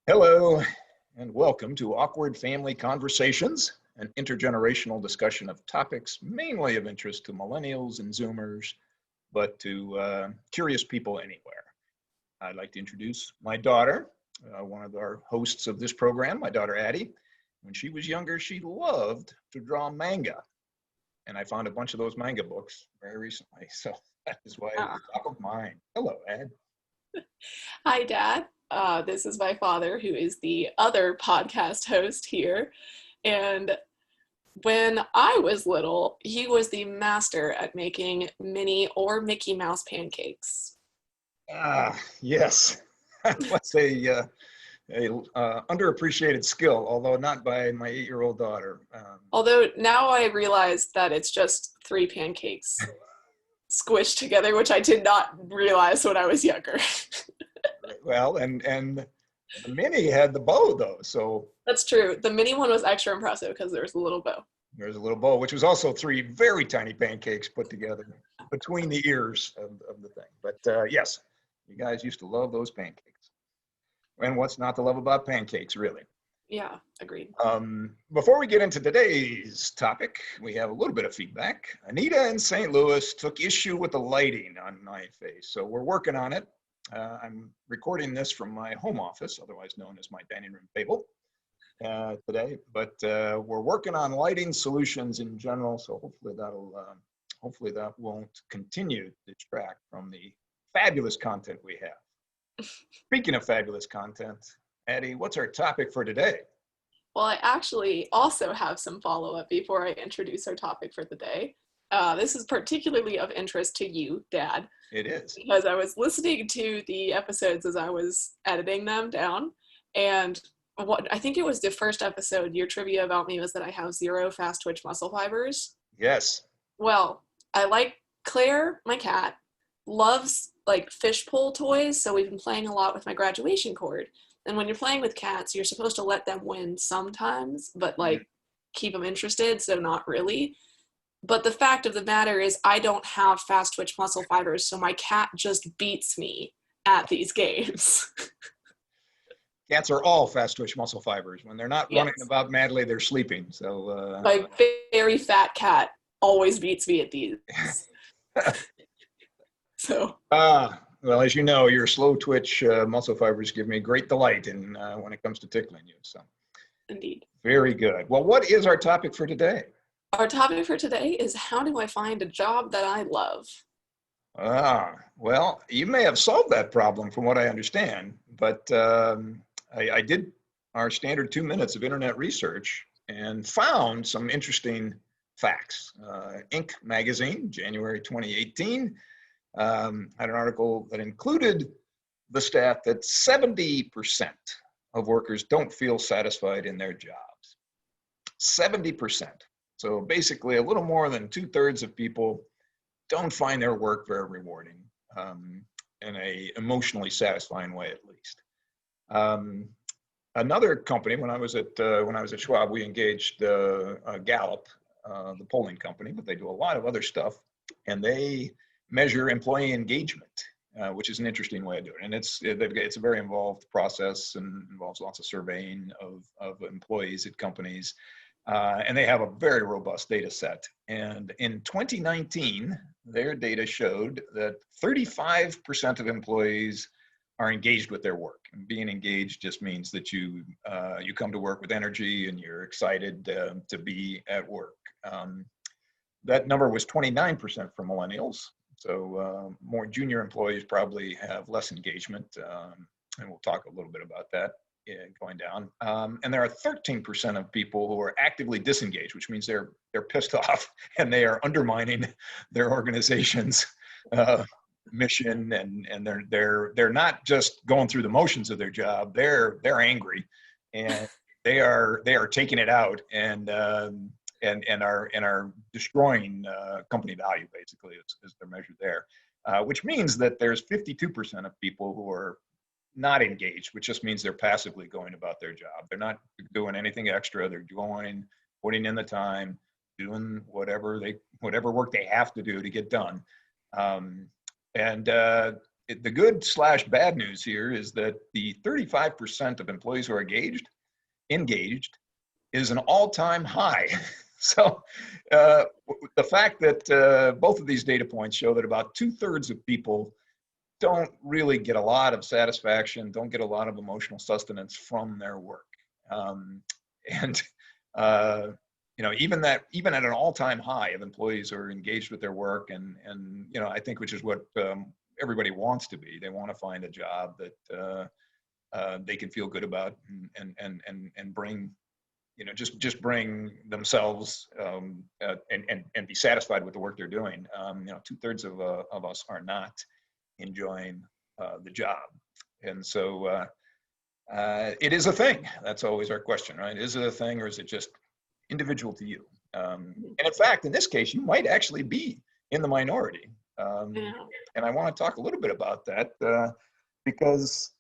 Hello, and welcome to Awkward Family Conversations, an intergenerational discussion of topics mainly of interest to millennials and Zoomers, but to curious people anywhere. I'd like to introduce my daughter, one of our hosts of this program, my daughter Addie. When she was younger, she loved to draw manga, and I found a bunch of those manga books very recently, so that is why Ah. it's top of mind. Hello, Ad. Hi, Dad. This is my father, who is the other podcast host here. And when I was little, he was the master at making Minnie or Mickey Mouse pancakes. Yes. Let's say a underappreciated skill, although not by my 8-year-old daughter. Although now I realize that it's just 3 pancakes squished together, which I did not realize when I was younger. Well, and the mini had the bow though, so That's true. The mini one was extra impressive because there was a little bow. there's a little bow, which was also 3 very tiny pancakes put together between the ears of the thing. But yes, you guys used to love those pancakes. And what's not to love about pancakes, really? Yeah, agreed. Before we get into today's topic, we have a little bit of feedback. Anita in St. Louis took issue with the lighting on my face, so we're working on it. I'm recording this from my home office, otherwise known as my dining room table, today. But we're working on lighting solutions in general, so hopefully that won't continue to distract from the fabulous content we have. Speaking of fabulous content, Addie, what's our topic for today? Well, I actually also have some follow-up before I introduce our topic for the day. This is particularly of interest to you, Dad. It is. Because I was listening to the episodes as I was editing them down, and what I think it was the first episode, your trivia about me was that I have 0 fast twitch muscle fibers. Yes. Well, I like Claire, my cat, loves like fish pole toys, so we've been playing a lot with my graduation cord. And when you're playing with cats, you're supposed to let them win sometimes, but like keep them interested, so not really. But the fact of the matter is I don't have fast twitch muscle fibers, so my cat just beats me at these games. Cats are all fast twitch muscle fibers. When they're not running Yes. about madly, they're sleeping. So My very fat cat always beats me at these. So well, as you know, your slow twitch muscle fibers give me great delight in when it comes to tickling you. So indeed. very good. Well, what is our topic for today? Our topic for today is how do I find a job that I love? Well, you may have solved that problem from what I understand, but I did our standard 2 minutes of internet research and found some interesting facts. Inc. magazine, January 2018, had an article that included the stat that 70% of workers don't feel satisfied in their jobs. 70%. So basically a little more than 2/3 of people don't find their work very rewarding, in a emotionally satisfying way, at least. Another company, when I was at Schwab, we engaged Gallup, the polling company, but they do a lot of other stuff, and they measure employee engagement, which is an interesting way of doing it. And it's a very involved process and involves lots of surveying of employees at companies. And they have a very robust data set. And in 2019, their data showed that 35% of employees are engaged with their work. And being engaged just means that you come to work with energy and you're excited to be at work. That number was 29% for millennials. So more junior employees probably have less engagement. And we'll talk a little bit about that. Going down, and there are 13% of people who are actively disengaged, which means they're pissed off and they are undermining their organization's mission, and they're not just going through the motions of their job. They're angry, and they are taking it out and are destroying company value, basically, is their measure there, which means that there's 52% of people who are not engaged, which just means they're passively going about their job. They're not doing anything extra. They're putting in the time, doing whatever work they have to do to get done. And the good slash bad news here is that the 35% of employees who are engaged is an all-time high. So the fact that both of these data points show that about 2/3 of people don't really get a lot of satisfaction, don't get a lot of emotional sustenance from their work. And even at an all-time high of employees who are engaged with their work, and I think, which is what everybody wants to be. They want to find a job that they can feel good about and bring, just bring themselves and be satisfied with the work they're doing. 2/3 of us are not enjoying the job, and so it is a thing. That's always our question, right? Is it a thing, or is it just individual to you? And in fact, in this case, you might actually be in the minority. And I want to talk a little bit about that because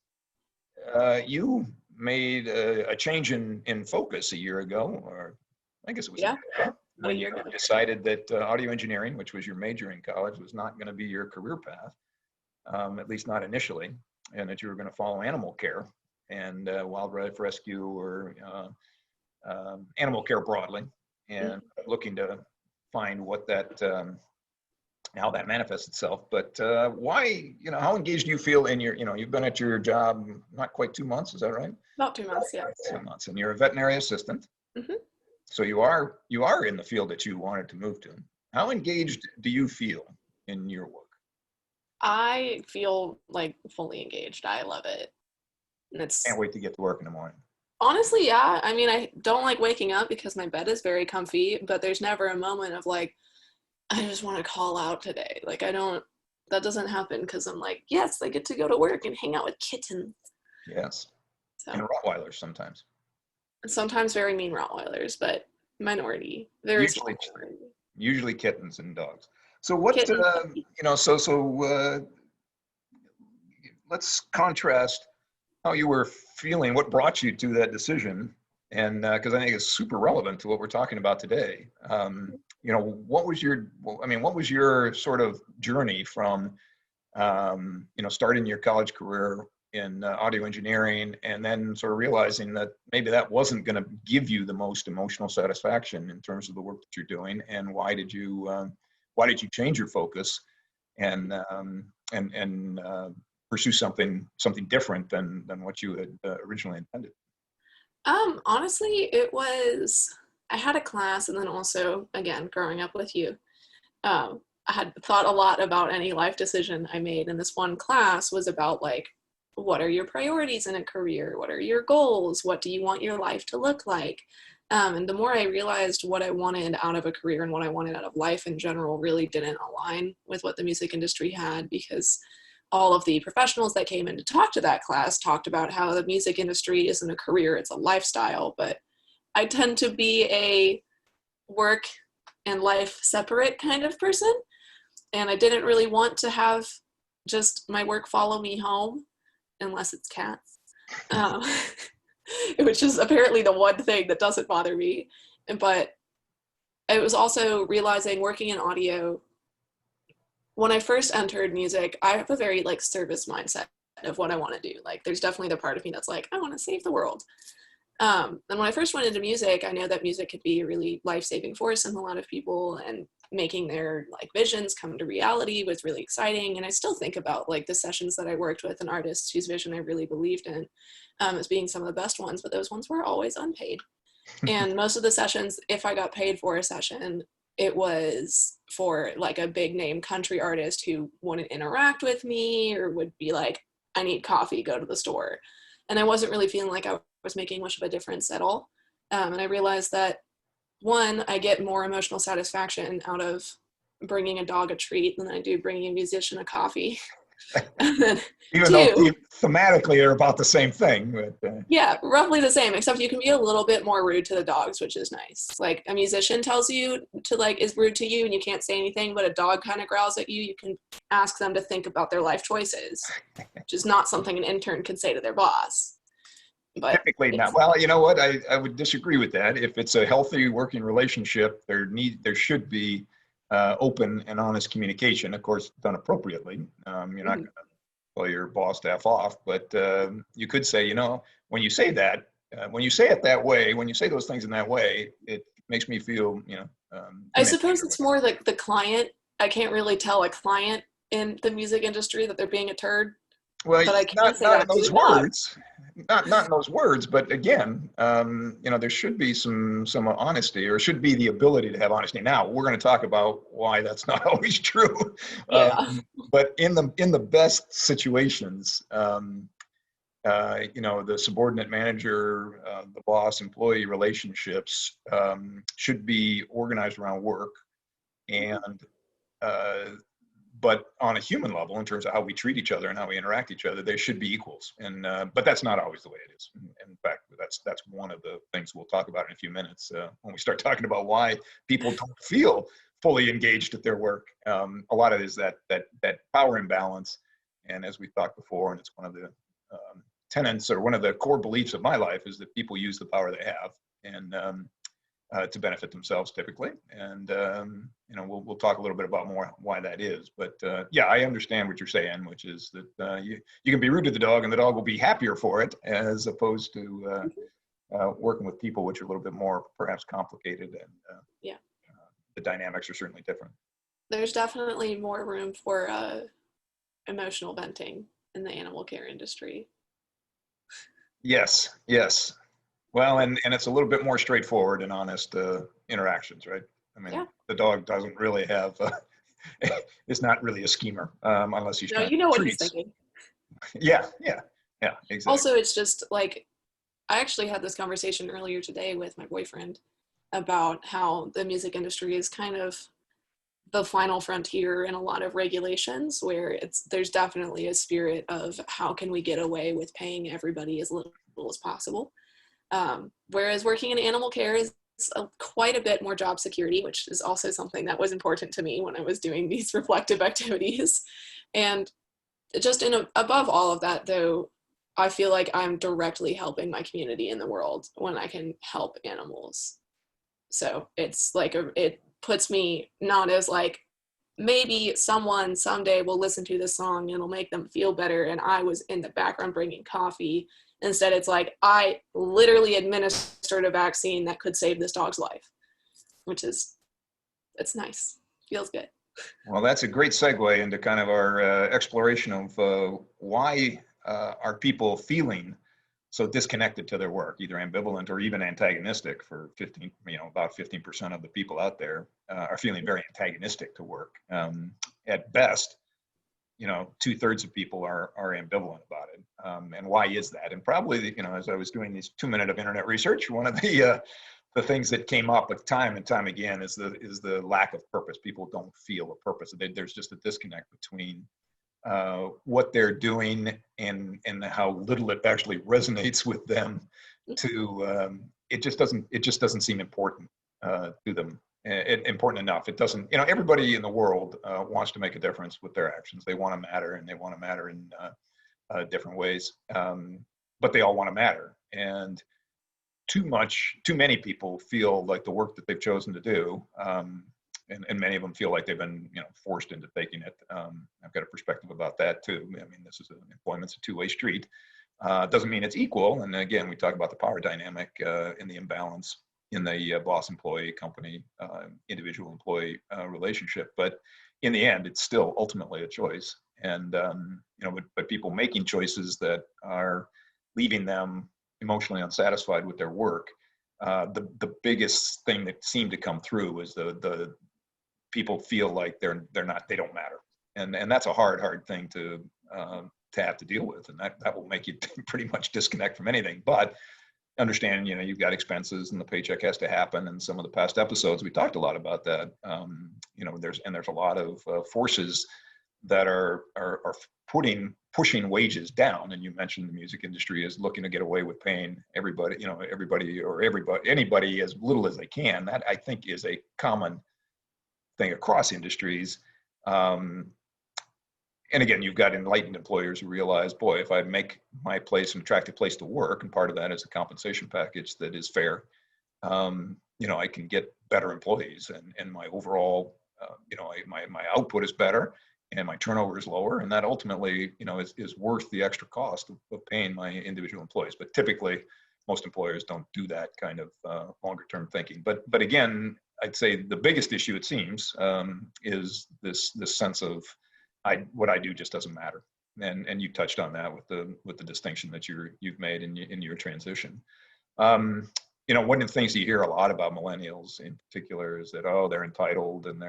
you made a change in focus a year ago, or I guess it was when you decided that audio engineering, which was your major in college, was not going to be your career path, at least not initially, and that you were going to follow animal care and wildlife rescue, or animal care broadly, and looking to find what that how that manifests itself. But why, how engaged do you feel in your, you've been at your job not quite 2 months, is that right? About 2 months, yeah. 2 months, and you're a veterinary assistant. So you are in the field that you wanted to move to. How engaged do you feel in your work? I feel like fully engaged. I love it. And Can't wait to get to work in the morning. Honestly, yeah. I mean, I don't like waking up because my bed is very comfy, but there's never a moment of like, I just want to call out today. Like, that doesn't happen, because I'm like, yes, I get to go to work and hang out with kittens. Yes. So, and Rottweilers sometimes. Sometimes very mean Rottweilers, but minority. Very small. Usually kittens and dogs. So what, let's contrast how you were feeling, what brought you to that decision, and because I think it's super relevant to what we're talking about today. What was your sort of journey from, starting your college career in audio engineering, and then sort of realizing that maybe that wasn't going to give you the most emotional satisfaction in terms of the work that you're doing, and why did you change your focus and pursue something different than what you had originally intended? Honestly, I had a class, and then also, again, growing up with you, I had thought a lot about any life decision I made, and this one class was about like, what are your priorities in a career? What are your goals? What do you want your life to look like? And the more I realized what I wanted out of a career and what I wanted out of life in general really didn't align with what the music industry had, because all of the professionals that came in to talk to that class talked about how the music industry isn't a career, it's a lifestyle. But I tend to be a work and life separate kind of person, and I didn't really want to have just my work follow me home, unless it's cats, which is apparently the one thing that doesn't bother me. But I was also realizing, working in audio, when I first entered music, I have a very like service mindset of what I want to do. Like, there's definitely the part of me that's like, I want to save the world. And when I first went into music, I know that music could be a really life-saving force in a lot of people, and making their like visions come to reality was really exciting. And I still think about like the sessions that I worked with and artists whose vision I really believed in as being some of the best ones, but those ones were always unpaid. And most of the sessions, if I got paid for a session, it was for like a big name country artist who wouldn't interact with me, or would be like, I need coffee, go to the store. And I wasn't really feeling like I was making much of a difference at all. And I realized that, one, I get more emotional satisfaction out of bringing a dog a treat than I do bringing a musician a coffee. And then Even though thematically they're about the same thing. But, yeah, roughly the same, except you can be a little bit more rude to the dogs, which is nice. Like, a musician tells you to like, is rude to you, and you can't say anything, but a dog kind of growls at you, you can ask them to think about their life choices, which is not something an intern could say to their boss. But typically not. Well, you know what? I would disagree with that. If it's a healthy working relationship, there should be open and honest communication, of course, done appropriately. You're not going to tell your boss to F off. But you could say, you know, when you say that, when you say it that way, when you say those things in that way, it makes me feel, you know, I diminished suppose or it's whatever. more like the client. I can't really tell a client in the music industry that they're being a turd, Well, but I can say not in that to those a dog. words, not in those words, but again, you know, there should be some honesty, or should be the ability to have honesty. Now, we're going to talk about why that's not always true, Yeah. but in the best situations, you know, the subordinate manager, the boss employee relationships should be organized around work, and uh, but on a human level, in terms of how we treat each other and how we interact each other, they should be equals. And but that's not always the way it is. In fact, that's one of the things we'll talk about in a few minutes when we start talking about why people don't feel fully engaged at their work. A lot of it is that power imbalance. And as we've talked before, and it's one of the tenets, or one of the core beliefs of my life, is that people use the power they have, and to benefit themselves typically. And you know, we'll talk a little bit about more why that is. But yeah, I understand what you're saying, which is that you can be rude to the dog and the dog will be happier for it, as opposed to working with people, which are a little bit more perhaps complicated, and Yeah. the dynamics are certainly different. There's definitely more room for emotional venting in the animal care industry. Yes, yes. Well, and it's a little bit more straightforward and honest interactions, right? I mean, Yeah. the dog doesn't really have, it's not really a schemer unless he's No, trying to you know get what he's treats. thinking. Yeah, yeah, yeah, Also, exactly. it's just like I actually had this conversation earlier today with my boyfriend about how the music industry is kind of the final frontier in a lot of regulations, where there's definitely a spirit of how can we get away with paying everybody as little as possible. Whereas working in animal care is quite a bit more job security, which is also something that was important to me when I was doing these reflective activities. And just above all of that, though, I feel like I'm directly helping my community in the world when I can help animals. So it's like it puts me not as like maybe someone someday will listen to this song and it'll make them feel better and I was in the background bringing coffee. Instead, it's like I literally administered a vaccine that could save this dog's life, which is it's nice, feels good. Well, that's a great segue into kind of our exploration of why are people feeling so disconnected to their work, either ambivalent or even antagonistic. For 15, you know, about 15% of the people out there are feeling very antagonistic to work. At best, you know, 2/3 of people are ambivalent about it. And why is that? And probably, you know, as I was doing these 2 minute of internet research, one of the things that came up time and time again is the lack of purpose. People don't feel a purpose. There's just a disconnect between what they're doing and how little it actually resonates with them. To it just doesn't seem important to them. Important enough. It doesn't. You know, everybody in the world wants to make a difference with their actions. They want to matter, and they want to matter in different ways. But they all want to matter, and too many people feel like the work that they've chosen to do, and many of them feel like they've been, you know, forced into taking it. I've got a perspective about that too. I mean, employment's a two-way street. Doesn't mean it's equal. And again, we talk about the power dynamic in the imbalance in the boss employee company individual employee relationship. But in the end, it's still ultimately a choice. And you know, but people making choices that are leaving them emotionally unsatisfied with their work. The biggest thing that seemed to come through is the people feel like they don't matter, and that's a hard thing to have to deal with, and that will make you pretty much disconnect from anything. But understand, you know, you've got expenses and the paycheck has to happen. And some of the past episodes we talked a lot about that. You know, there's a lot of forces that are pushing wages down. And you mentioned the music industry is looking to get away with paying everybody, you know, anybody as little as they can. That, I think, is a common thing across industries. And again, you've got enlightened employers who realize, boy, if I make my place an attractive place to work, and part of that is a compensation package that is fair, you know, I can get better employees, and my overall, you know, my output is better, and my turnover is lower, and that ultimately, is worth the extra cost of paying my individual employees. But typically, most employers don't do that kind of longer term thinking. But again, I'd say the biggest issue, it seems, is this sense of what I do just doesn't matter. And you touched on that with the distinction that you've made in your transition. One of the things you hear a lot about millennials in particular is that, oh, they're entitled and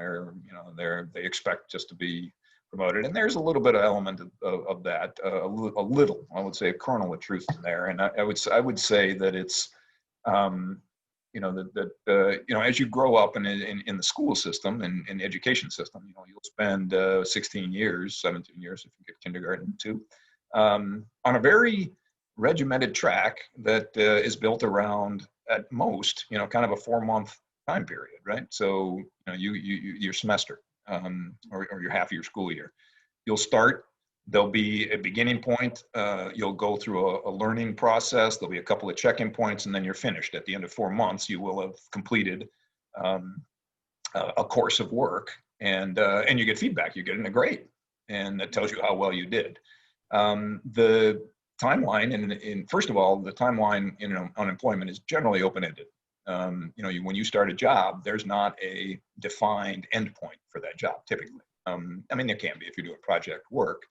they expect just to be promoted. And there's a little bit of element of that, a little, I would say, a kernel of truth in there. And I would say that it's, as you grow up in the school system and in the education system, you'll spend 16 years, 17 years if you get kindergarten too, on a very regimented track that is built around, at most, kind of a 4-month time period, right? So your semester or your half of your school year, you'll start. There'll be a beginning point. You'll go through a learning process. There'll be a couple of check-in points, and then you're finished. At the end of 4 months, you will have completed a course of work, and you get feedback. You get a grade, and that tells you how well you did. The timeline, and first of all, the timeline in unemployment is generally open-ended. When you start a job, there's not a defined endpoint for that job typically. There can be if you're doing project work,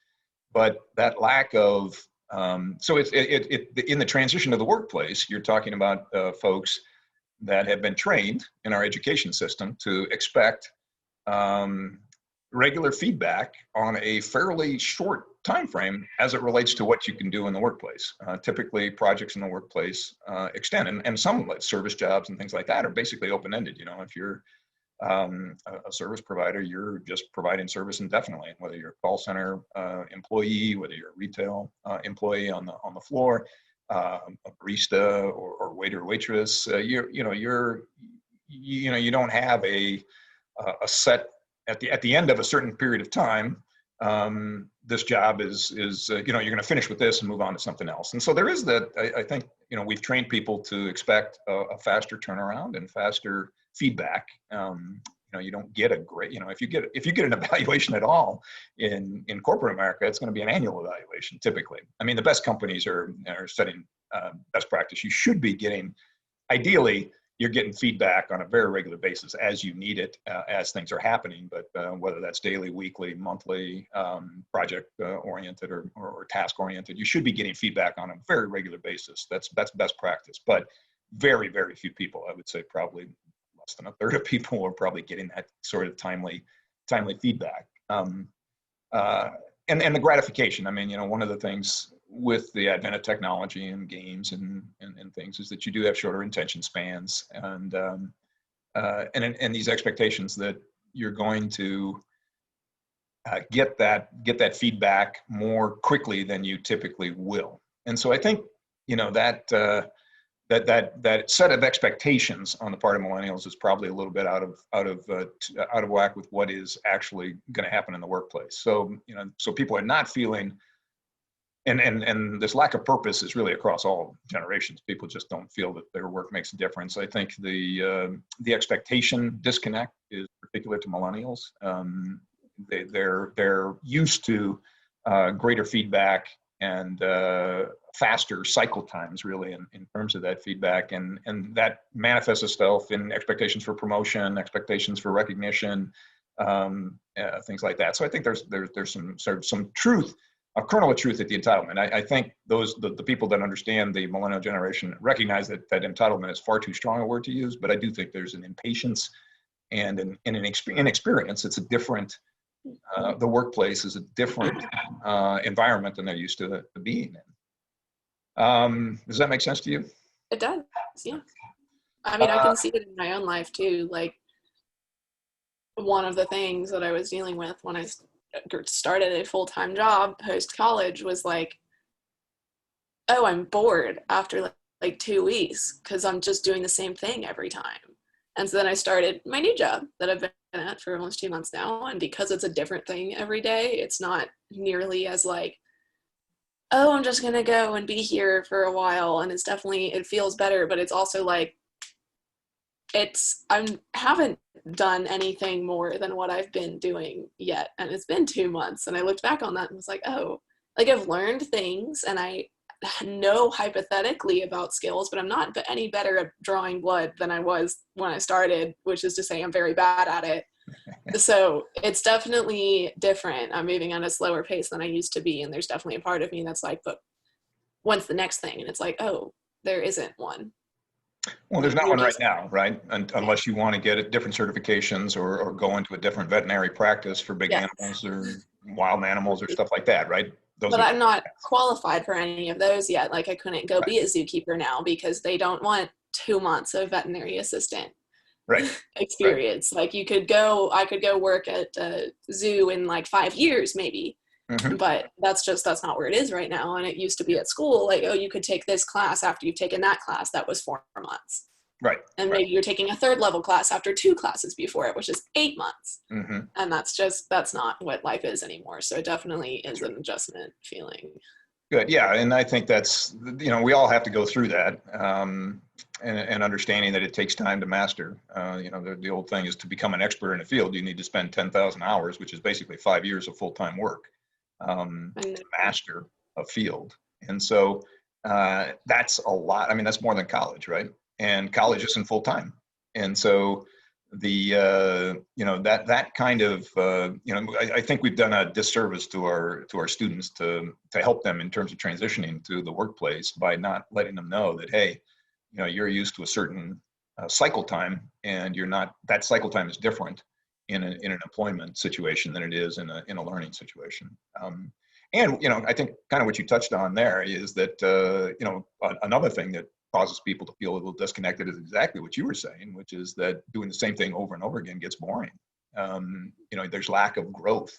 but that lack of so it's in the transition to the workplace, you're talking about folks that have been trained in our education system to expect regular feedback on a fairly short time frame as it relates to what you can do in the workplace. Typically, projects in the workplace extend, and some like service jobs and things like that are basically open-ended. If you're a service provider, you're just providing service indefinitely, whether you're a call center employee, whether you're a retail employee on the floor, a barista or waiter, waitress. You don't have a set at the end of a certain period of time. This job is you're going to finish with this and move on to something else. And so there is that. I think we've trained people to expect a faster turnaround and faster feedback. You don't get a great, if you get an evaluation at all in corporate America, it's going to be an annual evaluation typically. The best companies are setting best practice. You should be getting, ideally, you're getting feedback on a very regular basis as you need it, as things are happening. But whether that's daily, weekly, monthly, project oriented or task oriented, you should be getting feedback on a very regular basis. That's best practice. But very, very few people, I would say probably less than a third of people, are probably getting that sort of timely feedback. And the gratification. One of the things with the advent of technology and games and things is that you do have shorter attention spans and these expectations that you're going to get that feedback more quickly than you typically will. And so I think that set of expectations on the part of millennials is probably a little bit out of whack with what is actually going to happen in the workplace. So so people are not feeling. And this lack of purpose is really across all generations. People just don't feel that their work makes a difference. I think the expectation disconnect is particular to millennials. They're used to greater feedback and faster cycle times, really, in terms of that feedback, and that manifests itself in expectations for promotion, expectations for recognition, things like that. So I think there's some truth. A kernel of truth at the entitlement. I think the people that understand the millennial generation recognize that entitlement is far too strong a word to use, but I do think there's an impatience and an inexperience. It's a different, the workplace is a different environment than they're used to being in. Does that make sense to you? It does, yeah. I can see it in my own life too. Like, one of the things that I was dealing with when I started a full-time job post-college was like, oh, I'm bored after like 2 weeks because I'm just doing the same thing every time. And so then I started my new job that I've been at for almost 2 months now, and because it's a different thing every day, it's not nearly as like, oh, I'm just gonna go and be here for a while. And it feels better, but it's also like, I haven't done anything more than what I've been doing yet, and it's been 2 months, and I looked back on that and was like, oh, like I've learned things, and I know hypothetically about skills, but I'm not any better at drawing blood than I was when I started, which is to say I'm very bad at it. So it's definitely different. I'm moving at a slower pace than I used to be, and there's definitely a part of me that's like, but when's the next thing? And it's like, oh, there isn't one. Well, there's not You're one right just, now, right? yeah. Unless you want to get different certifications or go into a different veterinary practice for big Yes. animals or wild animals or stuff like that, right? Those But are I'm not qualified for any of those yet. Like I couldn't go right, be a zookeeper now because they don't want 2 months of veterinary assistant right, right. experience. Like I could go work at a zoo in like 5 years maybe, Hmm. but that's not where it is right now. And it used to be Yeah, at school, like, oh, you could take this class after you've taken that class. That was 4 months. right, And right. maybe you're taking a third level class after 2 classes before it, which is 8 months. Hmm. And that's not what life is anymore. So it definitely That's is right. an adjustment feeling. Good. Yeah. And I think that's, we all have to go through that, and understanding that it takes time to master. The old thing is to become an expert in a field, you need to spend 10,000 hours, which is basically 5 years of full-time work, And to master a field. And so that's a lot. I mean, that's more than college, right? And college isn't full-time. And so that kind of I think we've done a disservice to our students to help them in terms of transitioning to the workplace by not letting them know that, hey, you're used to a certain cycle time, and you're not, that cycle time is different in an employment situation than it is in a learning situation. And I think kind of what you touched on there is that another thing that causes people to feel a little disconnected is exactly what you were saying, which is that doing the same thing over and over again gets boring. There's lack of growth,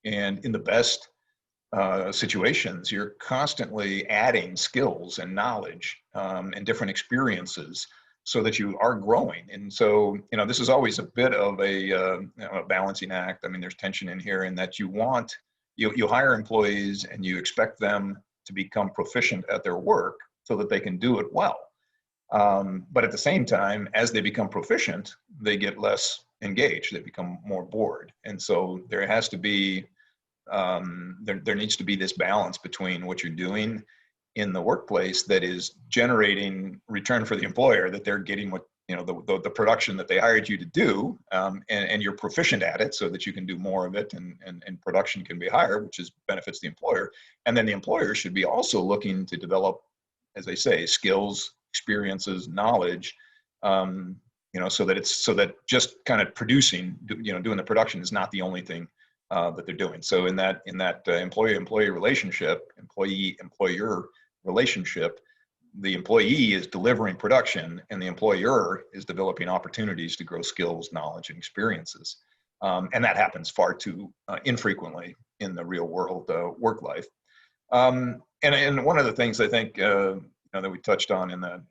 and in the best situations, you're constantly adding skills and knowledge, and different experiences so that you are growing. And so, this is always a bit of a balancing act. I mean, there's tension in here in that you hire employees and you expect them to become proficient at their work so that they can do it well. But at the same time, as they become proficient, they get less engaged, they become more bored. And so there has to be, there needs to be this balance between what you're doing in the workplace that is generating return for the employer, that they're getting what, the production that they hired you to do, and you're proficient at it so that you can do more of it, and production can be higher, which benefits the employer. And then the employer should be also looking to develop, as they say, skills, experiences, knowledge, so that just kind of producing, doing the production is not the only thing that they're doing. So in that employee-employee relationship, employee-employer relationship, the employee is delivering production, and the employer is developing opportunities to grow skills, knowledge, and experiences. And that happens far too infrequently in the real world work life. And one of the things I think that we touched on in the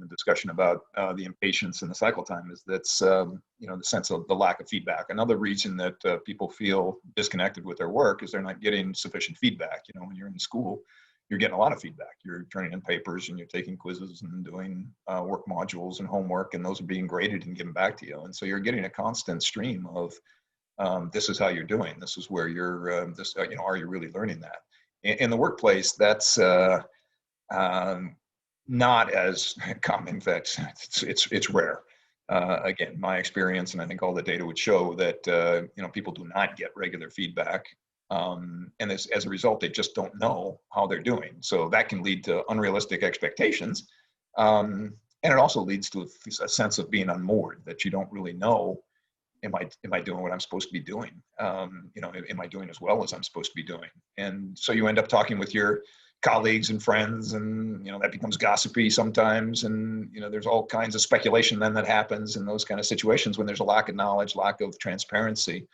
discussion about the impatience and the cycle time is that's the sense of the lack of feedback. Another reason that people feel disconnected with their work is they're not getting sufficient feedback. When you're in school, you're getting a lot of feedback. You're turning in papers and you're taking quizzes and doing work modules and homework, and those are being graded and given back to you. And so you're getting a constant stream of this is how you're doing. This is where you're. Are you really learning that? In the workplace, that's not as common. In fact, it's rare. Again, my experience, and I think all the data would show that people do not get regular feedback, and as a result, they just don't know how they're doing. So that can lead to unrealistic expectations, and it also leads to a sense of being unmoored, that you don't really know. Am I doing what I'm supposed to be doing? Am I doing as well as I'm supposed to be doing? And so you end up talking with your colleagues and friends, and that becomes gossipy sometimes, and there's all kinds of speculation then that happens in those kind of situations when there's a lack of knowledge, lack of transparency.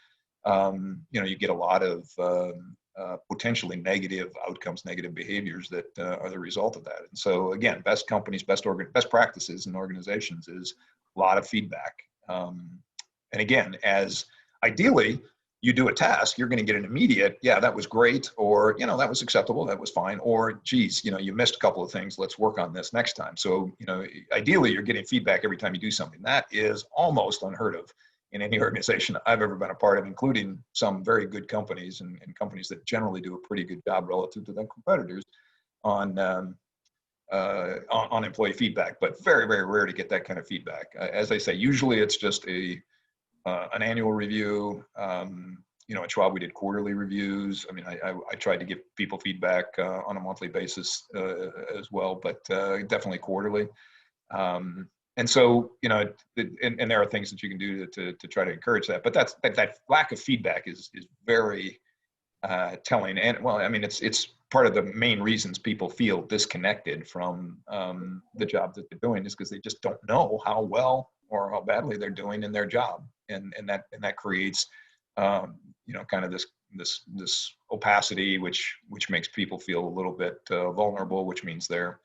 You get a lot of potentially negative outcomes, negative behaviors that are the result of that. And so again, best companies, best practices in organizations is a lot of feedback. And again, as ideally, you do a task, you're going to get an immediate, yeah, that was great, or, that was acceptable, that was fine, or, geez, you missed a couple of things, let's work on this next time. So, ideally, you're getting feedback every time you do something. That is almost unheard of in any organization I've ever been a part of, including some very good companies and companies that generally do a pretty good job relative to their competitors on employee feedback, but very, very rare to get that kind of feedback. As I say, usually it's just an annual review. At Schwab, we did quarterly reviews. I mean, I tried to give people feedback on a monthly basis as well, but definitely quarterly. And so, and there are things that you can do to try to encourage that. But that lack of feedback is very telling. And well, I mean, it's part of the main reasons people feel disconnected from the job that they're doing is because they just don't know how well or how badly they're doing in their job, and that creates kind of this opacity, which makes people feel a little bit vulnerable, which means they're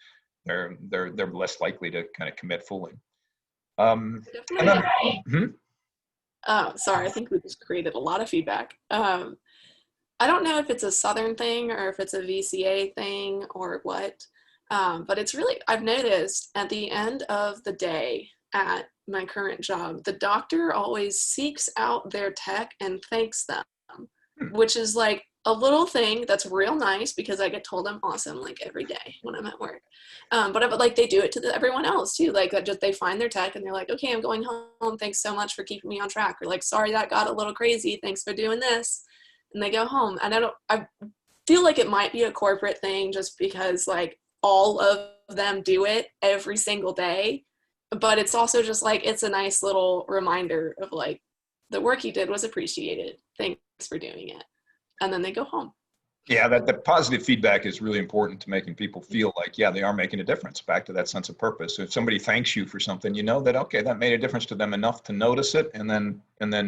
less likely to kind of commit fully. And then, sorry, I think we just created a lot of feedback. I don't know if it's a Southern thing or if it's a VCA thing or what, but it's really, I've noticed at the end of the day at my current job, the doctor always seeks out their tech and thanks them, which is like a little thing that's real nice because I get told I'm awesome like every day when I'm at work. But like they do it to everyone else too. Like that, just they find their tech and they're like, okay, I'm going home. Thanks so much for keeping me on track. Or like, sorry, that got a little crazy. Thanks for doing this. And they go home. And I feel like it might be a corporate thing just because like all of them do it every single day. But it's also just like, it's a nice little reminder of like, the work you did was appreciated. Thanks for doing it. And then they go home. Yeah, that positive feedback is really important to making people feel like, yeah, they are making a difference. Back to that sense of purpose. So if somebody thanks you for something, you know that, okay, that made a difference to them enough to notice it, and then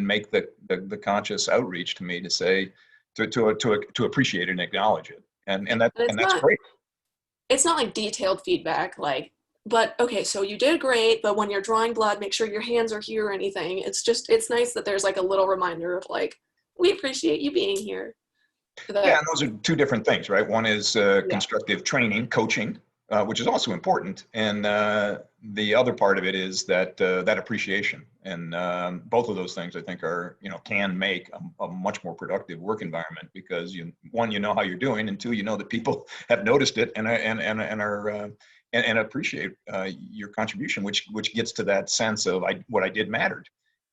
make the conscious outreach to me to say, to appreciate it and acknowledge it. And that's great. It's not like detailed feedback, like, but okay, so you did great, but when you're drawing blood, make sure your hands are here or anything. It's nice that there's like a little reminder of like, we appreciate you being here. Yeah, and those are two different things, right? One is constructive training, coaching, which is also important, and the other part of it is that appreciation. And both of those things, I think, are can make a much more productive work environment because one, you know how you're doing, and two, you know that people have noticed it and appreciate your contribution, which gets to that sense of what I did mattered.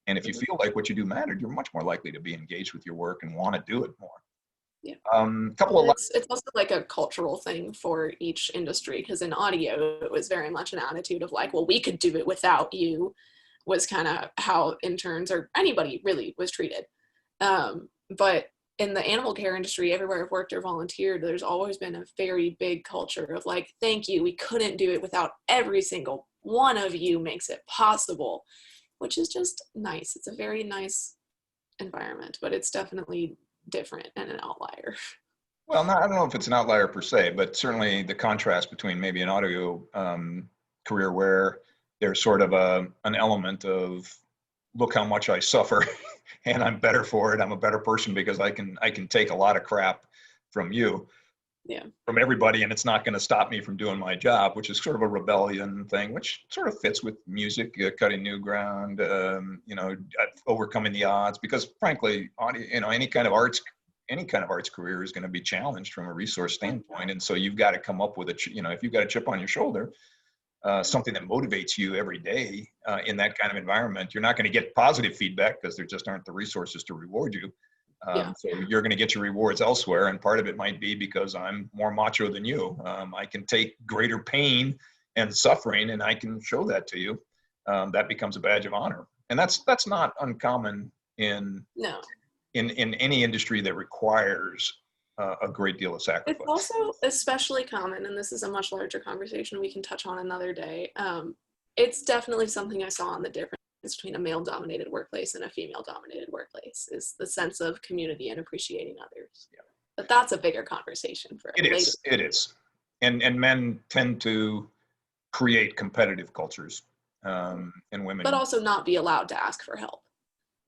And if you feel like what you do mattered, you're much more likely to be engaged with your work and want to do it more. Yeah. It's also like a cultural thing for each industry, because in audio it was very much an attitude of like, well, we could do it without you, was kind of how interns or anybody really was treated. But in the animal care industry, everywhere I've worked or volunteered, there's always been a very big culture of like, thank you, we couldn't do it without every single one of you makes it possible, which is just nice. It's a very nice environment, but it's definitely different and an outlier. Well, I don't know if it's an outlier per se, but certainly the contrast between maybe an audio career where there's sort of an element of, look how much I suffer and I'm better for it. I'm a better person because I can take a lot of crap from you, from everybody, and it's not going to stop me from doing my job, which is sort of a rebellion thing, which sort of fits with music, cutting new ground, overcoming the odds, because frankly, any kind of arts career is going to be challenged from a resource standpoint. And so you've got to come up with if you've got a chip on your shoulder, something that motivates you every day in that kind of environment. You're not going to get positive feedback because there just aren't the resources to reward you. So you're going to get your rewards elsewhere. And part of it might be because I'm more macho than you. I can take greater pain and suffering, and I can show that to you. That becomes a badge of honor. And that's not uncommon in any industry that requires a great deal of sacrifice. It's also especially common, and this is a much larger conversation we can touch on another day. It's definitely something I saw on the difference between a male-dominated workplace and a female-dominated workplace, is the sense of community and appreciating others. Yeah. But that's a bigger conversation for it later. It is. And men tend to create competitive cultures, and women. But also not be allowed to ask for help.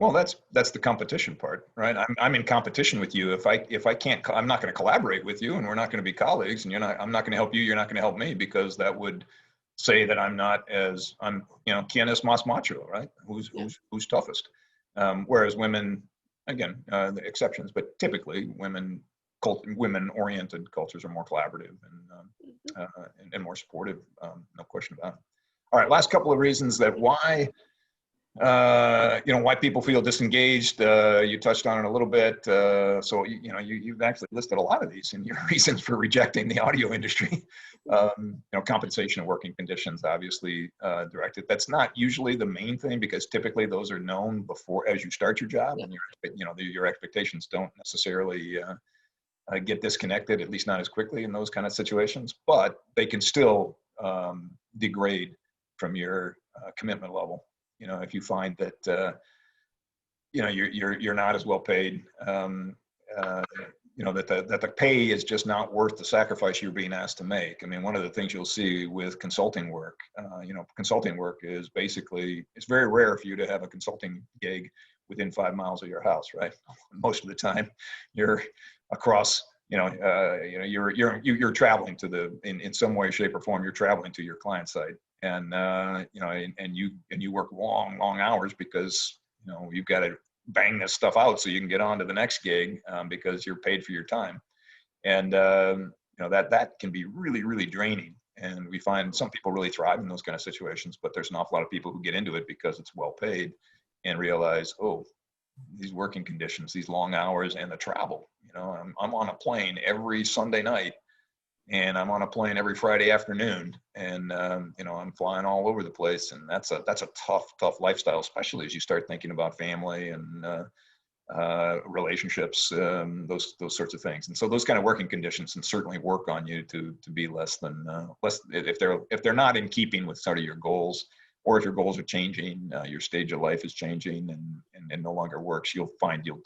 Well, that's the competition part, right? I'm in competition with you. If I can't, I'm not going to collaborate with you, and we're not going to be colleagues, and I'm not going to help you. You're not going to help me, because that would say that I'm quien es más macho, right? Yeah. Who's toughest? Whereas women, again, the exceptions, but typically women-oriented cultures are more collaborative and more supportive. No question about it. All right, last couple of reasons that why why people feel disengaged. You touched on it a little bit. So you've actually listed a lot of these in your reasons for rejecting the audio industry. Compensation and working conditions, obviously directed. That's not usually the main thing, because typically those are known before, as you start your job, and your expectations don't necessarily get disconnected, at least not as quickly in those kind of situations. But they can still degrade from your commitment level. If you find that you're not as well paid, that the pay is just not worth the sacrifice you're being asked to make. I mean, one of the things you'll see with consulting work, consulting work is basically, it's very rare for you to have a consulting gig within 5 miles of your house, right? Most of the time, you're across. You're traveling in some way, shape, or form. You're traveling to your client site, and you work long hours, because you've got to bang this stuff out so you can get on to the next gig, because you're paid for your time, and that can be really, really draining. And we find some people really thrive in those kind of situations, but there's an awful lot of people who get into it because it's well paid, and realize, oh, these working conditions, these long hours, and the travel. I'm on a plane every Sunday night, and I'm on a plane every Friday afternoon, and I'm flying all over the place, and that's a tough lifestyle, especially as you start thinking about family and relationships, those sorts of things. And so those kind of working conditions can certainly work on you to be less if they're not in keeping with sort of your goals, or if your goals are changing, your stage of life is changing, and no longer works, you'll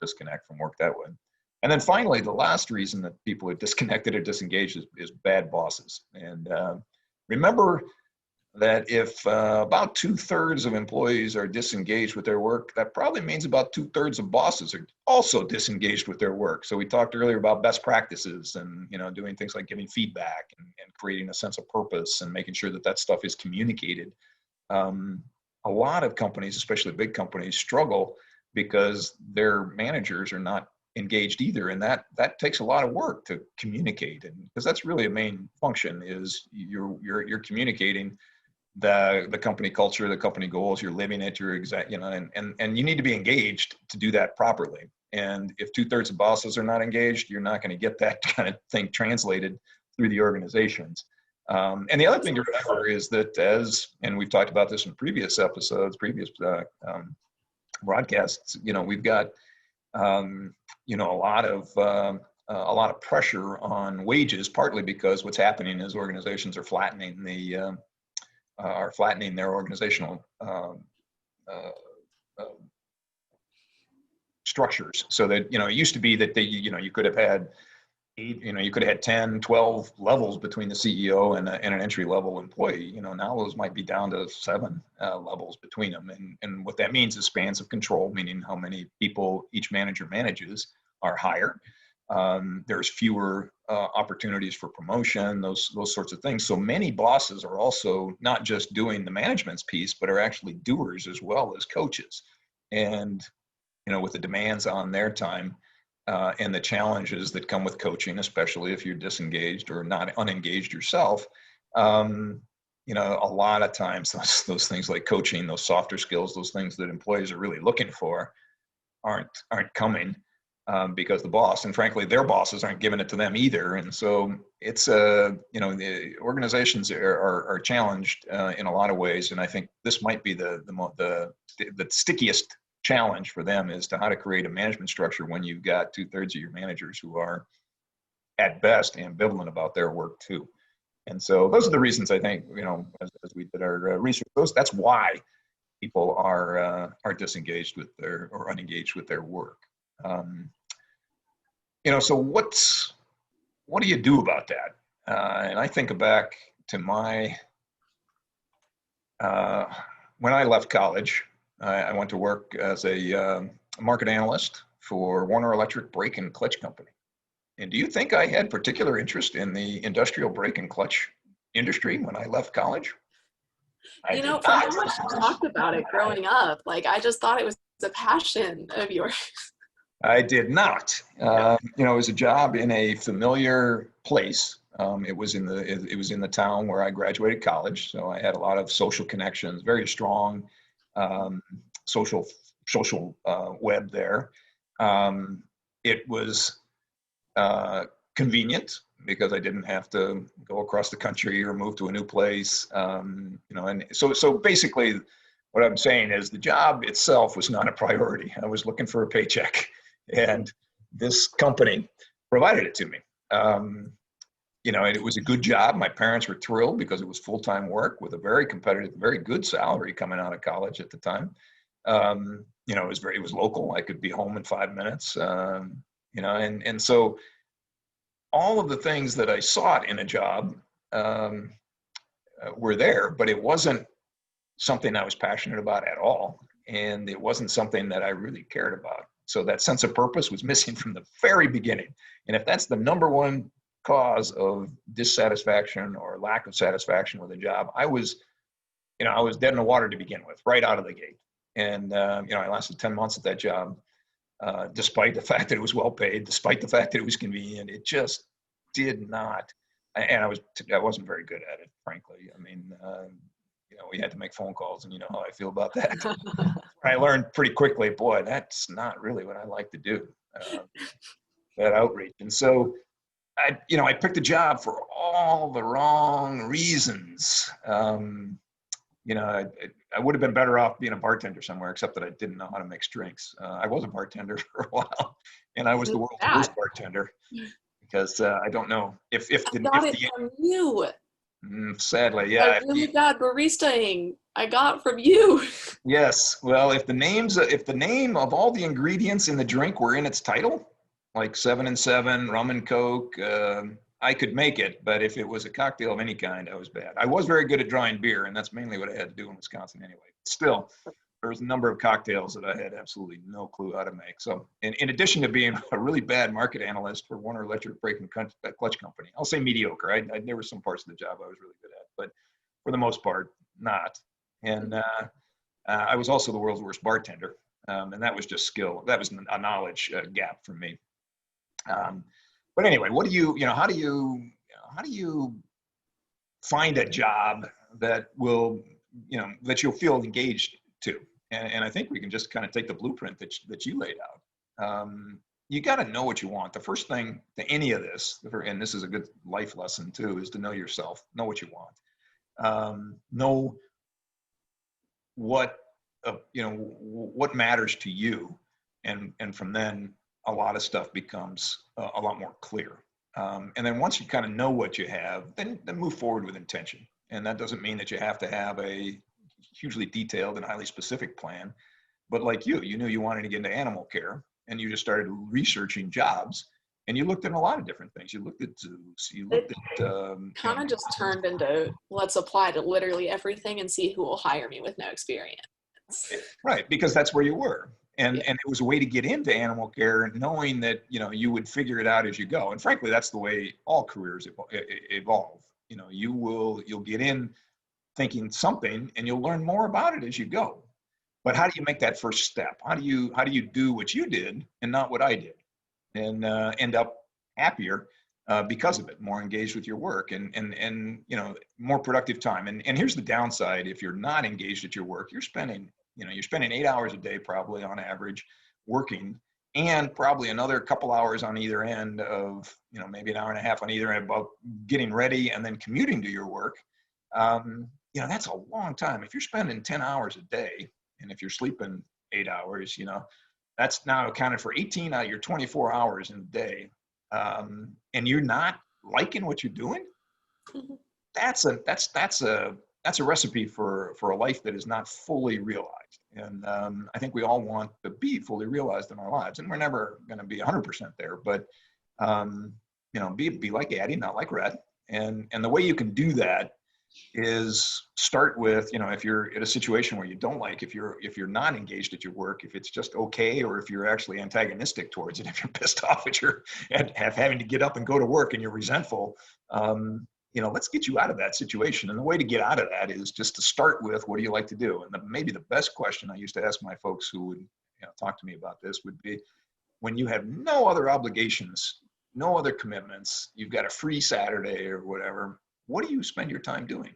disconnect from work that way. And then finally, the last reason that people are disconnected or disengaged is bad bosses. And remember that if about 2/3 of employees are disengaged with their work, that probably means about 2/3 of bosses are also disengaged with their work. So we talked earlier about best practices, and doing things like giving feedback and creating a sense of purpose, and making sure that stuff is communicated. A lot of companies, especially big companies, struggle because their managers are not engaged either, and that takes a lot of work to communicate, and because that's really a main function, is you're communicating the company culture, the company goals. You're living it, your exact, and you need to be engaged to do that properly. And if 2/3 of bosses are not engaged, you're not going to get that kind of thing translated through the organizations. And the other thing to remember is that, and we've talked about this in previous episodes, broadcasts, we've got a lot of pressure on wages, partly because what's happening is organizations are flattening their organizational structures. So that it used to be that you could have had 10, 12 levels between the CEO and an entry level employee. Now those might be down to 7 levels between them. And what that means is spans of control, meaning how many people each manager manages, are higher. There's fewer opportunities for promotion, those sorts of things. So many bosses are also not just doing the management's piece, but are actually doers as well as coaches. And, with the demands on their time, and the challenges that come with coaching, especially if you're disengaged or not unengaged yourself, a lot of times those things like coaching, those softer skills, those things that employees are really looking for, aren't coming because the boss, and frankly their bosses, aren't giving it to them either. And so it's the organizations are challenged in a lot of ways, and I think this might be the stickiest challenge for them, is to how to create a management structure when you've got 2/3 of your managers who are at best ambivalent about their work too. And so those are the reasons, I think, as we did our research, that's why people are disengaged with or unengaged with their work. So what do you do about that? And I think back to when I left college. I went to work as a market analyst for Warner Electric Brake and Clutch Company. And do you think I had particular interest in the industrial brake and clutch industry when I left college? I You did know, from not. how much you talked about it growing up, like I just thought it was a passion of yours. I did not. You know, it was a job in a familiar place. It was in the town where I graduated college, so I had a lot of social connections, very strong um, social web there. It was convenient because I didn't have to go across the country or move to a new place. You know, and so basically, what I'm saying is the job itself was not a priority. I was looking for a paycheck, and this company provided it to me. You know, and it was a good job. My parents were thrilled because it was full-time work with a very competitive, very good salary coming out of college at the time. You know, it was local. I could be home in 5 minutes. You know, and so all of the things that I sought in a job um, were there, but it wasn't something I was passionate about at all. And it wasn't something that I really cared about. So that sense of purpose was missing from the very beginning. And if that's the number one cause of dissatisfaction or lack of satisfaction with a job, I was dead in the water to begin with, right out of the gate. And, you know, I lasted 10 months at that job, despite the fact that it was well paid, despite the fact that it was convenient. It just did not. And I wasn't very good at it, frankly. I mean, you know, we had to make phone calls, and you know how I feel about that. I learned pretty quickly, boy, that's not really what I like to do, that outreach. And so I picked a job for all the wrong reasons. You know, I would have been better off being a bartender somewhere, except that I didn't know how to mix drinks. I was a bartender for a while, and I was the world's worst bartender because I don't know if I got it from you. Sadly, yeah. A really bad baristaing I got from you. Yes. Well, if the name of all the ingredients in the drink were in its title, like 7 and 7, rum and Coke, I could make it. But if it was a cocktail of any kind, I was bad. I was very good at drawing beer, and that's mainly what I had to do in Wisconsin anyway. Still, there was a number of cocktails that I had absolutely no clue how to make. So in addition to being a really bad market analyst for Warner Electric Brake and Clutch Company, I'll say mediocre. There were some parts of the job I was really good at, but for the most part, not. And I was also the world's worst bartender. And that was just skill. That was a knowledge gap for me. But anyway, how do you find a job that will, that you'll feel engaged to? And I think we can just kind of take the blueprint that you laid out. You got to know what you want. The first thing to any of this, and this is a good life lesson too, is to know yourself, know what you want, know what what matters to you, and from then a lot of stuff becomes a lot more clear. And then once you kind of know what you have, then move forward with intention. And that doesn't mean that you have to have a hugely detailed and highly specific plan, but like you knew you wanted to get into animal care, and you just started researching jobs, and you looked at a lot of different things. You looked at zoos, you looked at kind of just turned into let's apply to literally everything and see who will hire me with no experience. Right, because that's where you were. And it was a way to get into animal care, knowing that you would figure it out as you go. And frankly, that's the way all careers evolve. You'll get in thinking something, and you'll learn more about it as you go. But how do you make that first step? How do you do what you did and not what I did, and end up happier because of it, more engaged with your work, and more productive time. And here's the downside: if you're not engaged at your work, you're spending 8 hours a day probably on average working, and probably another couple hours on either end of maybe an hour and a half on either end about getting ready and then commuting to your work. That's a long time. If you're spending 10 hours a day, and if you're sleeping 8 hours, that's now accounted for 18 out of your 24 hours in a day. And you're not liking what you're doing. That's a recipe for a life that is not fully realized. And I think we all want to be fully realized in our lives, and we're never going to be 100% there. But be like Addie, not like Red. And the way you can do that is start with, if you're in a situation where you don't like, if you're not engaged at your work, if it's just okay, or if you're actually antagonistic towards it, if you're pissed off at having to get up and go to work and you're resentful, let's get you out of that situation. And the way to get out of that is just to start with, what do you like to do? And maybe the best question I used to ask my folks who would talk to me about this would be, when you have no other obligations, no other commitments, you've got a free Saturday or whatever, what do you spend your time doing?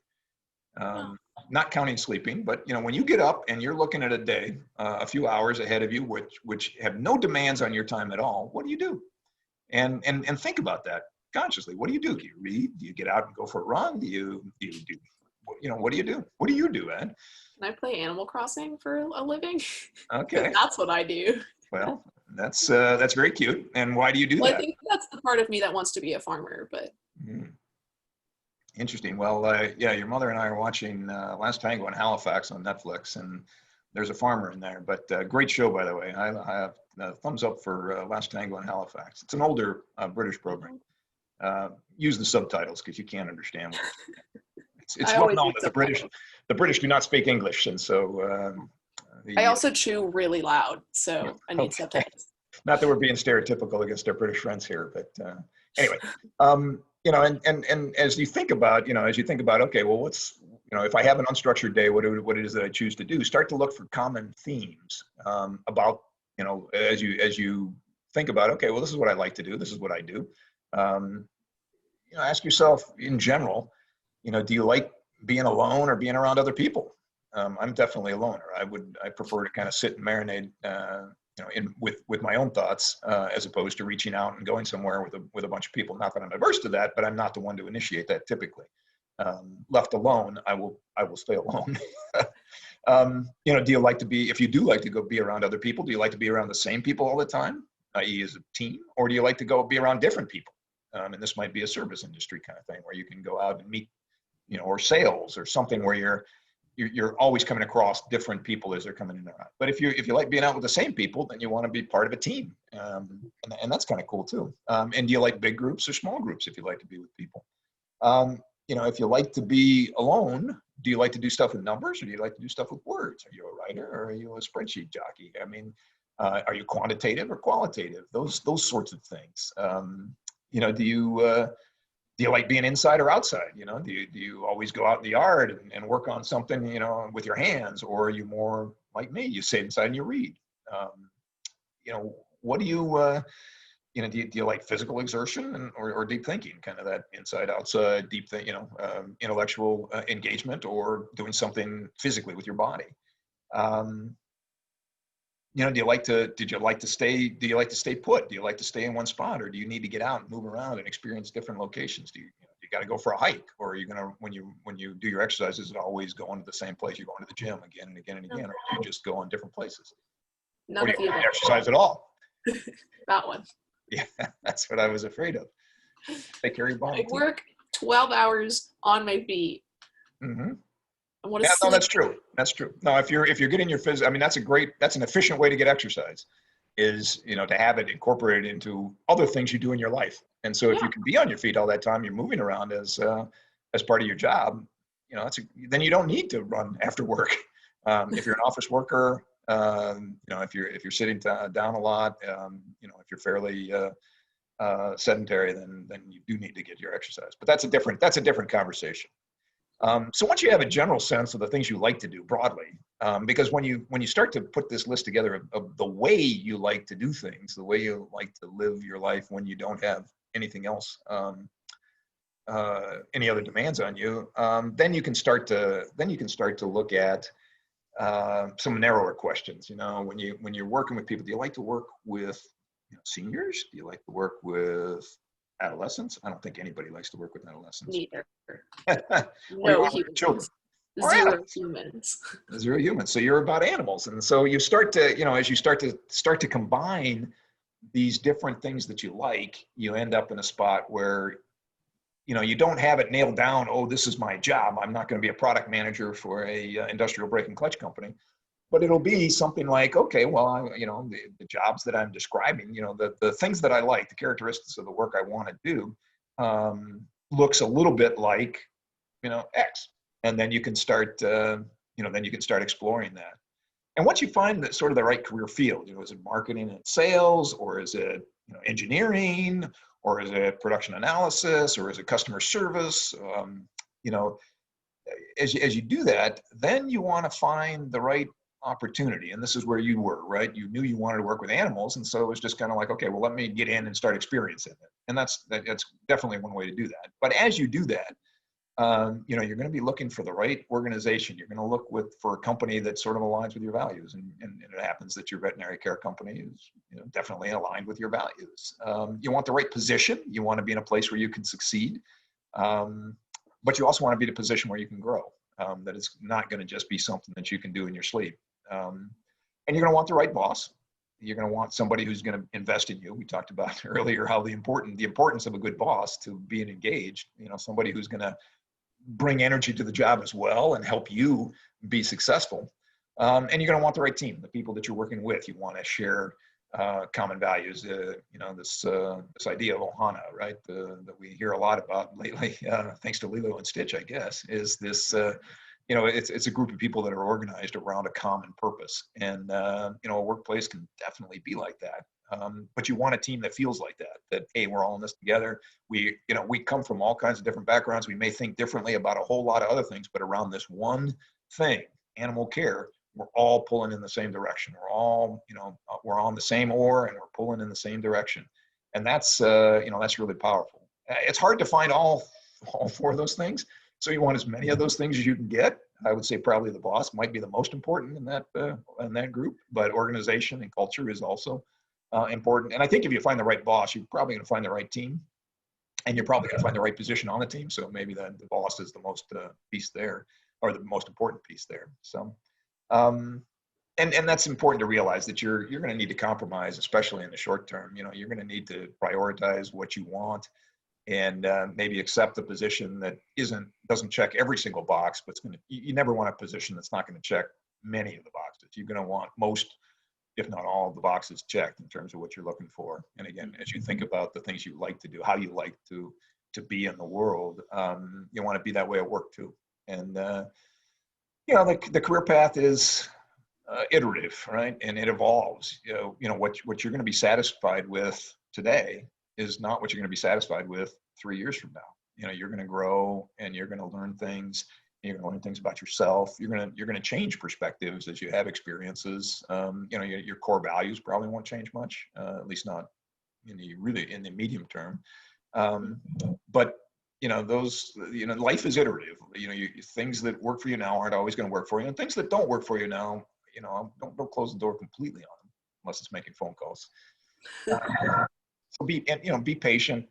Not counting sleeping, but when you get up and you're looking at a day, a few hours ahead of you, which have no demands on your time at all, what do you do? And think about that consciously. What do you do? Do you read? Do you get out and go for a run? Do you do, what do you do? What do you do, Ed? Can I play Animal Crossing for a living? Okay. That's what I do. Well, that's very cute. And why do you do that? I think that's the part of me that wants to be a farmer, but. Interesting. Well, your mother and I are watching Last Tango in Halifax on Netflix, and there's a farmer in there. But great show, by the way. I have thumbs up for Last Tango in Halifax. It's an older British program. Use the subtitles because you can't understand what it's well known that the British do not speak English, and so. I also chew really loud, so I need subtitles. Not that we're being stereotypical against our British friends here, but anyway. And as you think about, okay, well, what's, if I have an unstructured day, what it is that I choose to do, start to look for common themes about, as you think about, okay, well, this is what I like to do. This is what I do. Ask yourself in general, do you like being alone or being around other people? I'm definitely a loner. I prefer to kind of sit and marinate, with my own thoughts, as opposed to reaching out and going somewhere with a bunch of people. Not that I'm averse to that, but I'm not the one to initiate that typically. Left alone, I will stay alone. Do you like to be, if you do like to go be around other people, do you like to be around the same people all the time, i.e. as a team, or do you like to go be around different people? And this might be a service industry kind of thing where you can go out and meet, or sales or something where you're always coming across different people as they're coming in and out. But if you like being out with the same people, then you want to be part of a team. And that's kind of cool too. And do you like big groups or small groups if you like to be with people? If you like to be alone, do you like to do stuff with numbers or do you like to do stuff with words? Are you a writer or are you a spreadsheet jockey? I mean, are you quantitative or qualitative? Those sorts of things. Do you like being inside or outside? Do you always go out in the yard and work on something, with your hands, or are you more like me? You sit inside and you read. What do you, do you like physical exertion or deep thinking, kind of that inside outside deep thing, intellectual engagement, or doing something physically with your body? Do you like to stay put? Do you like to stay in one spot, or do you need to get out and move around and experience different locations? Do you got to go for a hike, or are you gonna, when you do your exercises, is it always going to the same place? You're going to the gym again and again and again, or do you just go on different places? None or do you exercise at all? That one. Yeah, that's what I was afraid of. Take care of your body. I work 12 hours on my feet. Mm-hmm. Yeah, no, that's true. That's true. No, if you're getting your phys, I mean, that's an efficient way to get exercise, is, to have it incorporated into other things you do in your life. And so if you can be on your feet all that time, you're moving around as part of your job, then you don't need to run after work. If you're an office worker, if you're sitting down a lot, if you're fairly sedentary, then you do need to get your exercise. But that's a different conversation. So once you have a general sense of the things you like to do broadly, because when you start to put this list together of the way you like to do things, the way you like to live your life when you don't have anything else, any other demands on you, then you can start to look at some narrower questions. When you're working with people, do you like to work with seniors? Do you like to work with adolescents? I don't think anybody likes to work with adolescents. Neither. No humans. Children. Zero humans. Zero humans. So you're about animals, and so you start to, as you start to combine these different things that you like, you end up in a spot where, you don't have it nailed down. Oh, this is my job. I'm not going to be a product manager for a industrial brake and clutch company. But it'll be something like, okay, well, the jobs that I'm describing, the things that I like, the characteristics of the work I want to do, looks a little bit like X. And then you can start, then you can start exploring that. And once you find that sort of the right career field, is it marketing and sales, or is it engineering, or is it production analysis, or is it customer service? As you do that, then you want to find the right opportunity. And this is where you were, right? You knew you wanted to work with animals. And so it was just kind of like, okay, well, let me get in and start experiencing it. And that's definitely one way to do that. But as you do that, you're going to be looking for the right organization. You're going to look for a company that sort of aligns with your values. And it happens that your veterinary care company is definitely aligned with your values. You want the right position. You want to be in a place where you can succeed. But you also want to be in a position where you can grow, that it's not going to just be something that you can do in your sleep. And you're going to want the right boss. You're going to want somebody who's going to invest in you. We talked about earlier how the importance of a good boss to being engaged, somebody who's going to bring energy to the job as well and help you be successful. And you're going to want the right team, the people that you're working with. You want to share common values, this idea of ohana, right? That we hear a lot about lately, thanks to Lilo and Stitch, I guess, is this, it's a group of people that are organized around a common purpose. And, a workplace can definitely be like that. But you want a team that feels like that, hey, we're all in this together. We come from all kinds of different backgrounds. We may think differently about a whole lot of other things, but around this one thing, animal care, we're all pulling in the same direction. We're all, we're on the same oar and we're pulling in the same direction. And that's, that's really powerful. It's hard to find all four of those things. So you want as many of those things as you can get. I would say probably the boss might be the most important in that group, but organization and culture is also important. And I think if you find the right boss, you're probably going to find the right team, and you're probably going to find the right position on the team. So maybe the boss is the most piece there, or the most important piece there. So, and that's important to realize, that you're going to need to compromise, especially in the short term. You're going to need to prioritize what you want, and maybe accept a position that doesn't check every single box, but you never want a position that's not going to check many of the boxes. You're going to want most, if not all, of the boxes checked in terms of what you're looking for. And again, as you think about the things you like to do, how you like to be in the world, you want to be that way at work too. And the career path is iterative, right? And it evolves. What you're going to be satisfied with today is not what you're going to be satisfied with 3 years from now. You're going to grow, and you're going to learn things. You're going to learn things about yourself. You're going to change perspectives as you have experiences. Your core values probably won't change much, at least not in the medium term. But life is iterative. Things that work for you now aren't always going to work for you, and things that don't work for you now, don't close the door completely on them unless it's making phone calls. So be patient.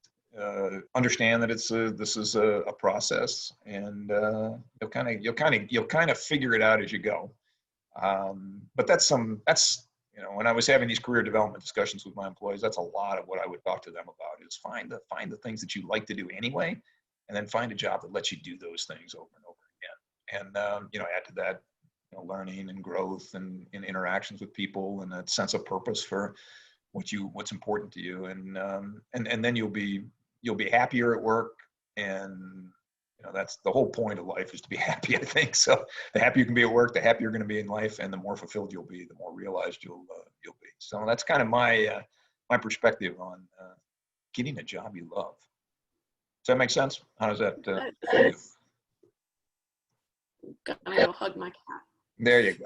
Understand that this is a process, and you'll kind of figure it out as you go. But that's when I was having these career development discussions with my employees, that's a lot of what I would talk to them about, is find the things that you like to do anyway, and then find a job that lets you do those things over and over again. And add to that learning and growth and interactions with people, and that sense of purpose for what's important to you, and then you'll be happier at work. And that's the whole point of life, is to be happy, I think. So the happier you can be at work, the happier you're going to be in life, and the more fulfilled you'll be, the more realized you'll be. So that's kind of my perspective on getting a job you love. Does that make sense? How does that Gonna go hug my cat. There you go.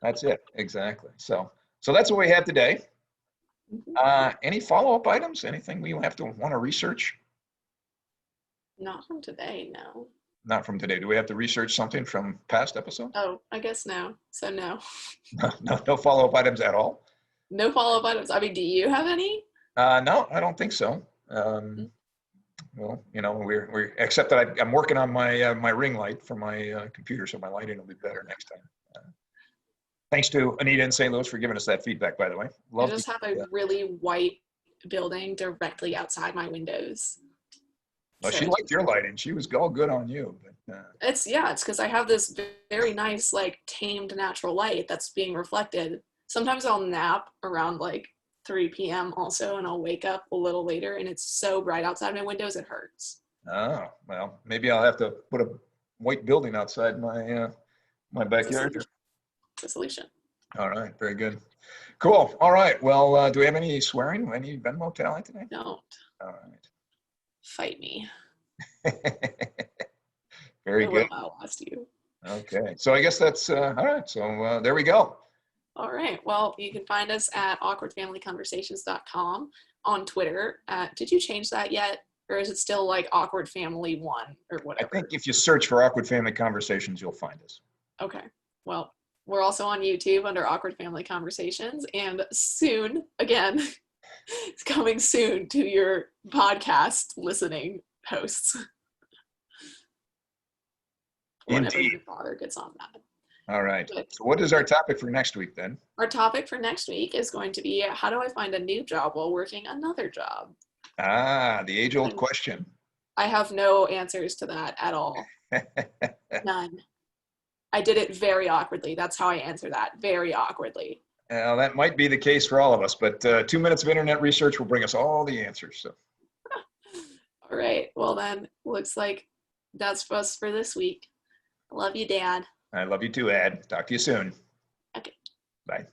That's it. Exactly. So that's what we have today. Any follow-up items? Anything we want to research? Not from today, no. Not from today. Do we have to research something from past episodes? Oh, I guess no. So no. No follow-up items at all? No follow-up items. I mean, do you have any? No, I don't think so. Well, we're except that I'm working on my ring light for my computer, so my lighting will be better next time. Thanks to Anita in St. Louis for giving us that feedback, by the way. I just have a really white building directly outside my windows. Well, she liked your lighting. She was all good on you. But, it's because I have this very nice, tamed natural light that's being reflected. Sometimes I'll nap around 3 p.m. also, and I'll wake up a little later, and it's so bright outside my windows, it hurts. Oh, well, maybe I'll have to put a white building outside my my It's a backyard. solution. It's a solution. All right, very good. Cool. All right. Well, do we have any swearing? Any Venmo tally today? Don't All fight me. right. Very I will good. outlast you. Okay. So I guess that's all right. So there we go. All right. Well, you can find us at awkwardfamilyconversations.com, on Twitter. Did you change that yet? Or is it still like Awkward Family 1 or I whatever? think if you search for Awkward Family Conversations, you'll find us. Okay. Well, we're also on YouTube under Awkward Family Conversations. And soon, again, it's coming soon to your podcast listening hosts. Whenever Indeed. your father gets on that. All right. But So what is our topic for next week then? our topic for next week is going to be, how do I find a new job while working another job? Ah, the age-old question. I have no answers to that at all. None. I did it very awkwardly. That's how I answer that. Very awkwardly. Well, that might be the case for all of us, but 2 minutes of internet research will bring us all the answers. So. All right. Well, then, looks like that's for us for this week. I love you, Dad. I love you too, Ad. Talk to you soon. Okay. Bye.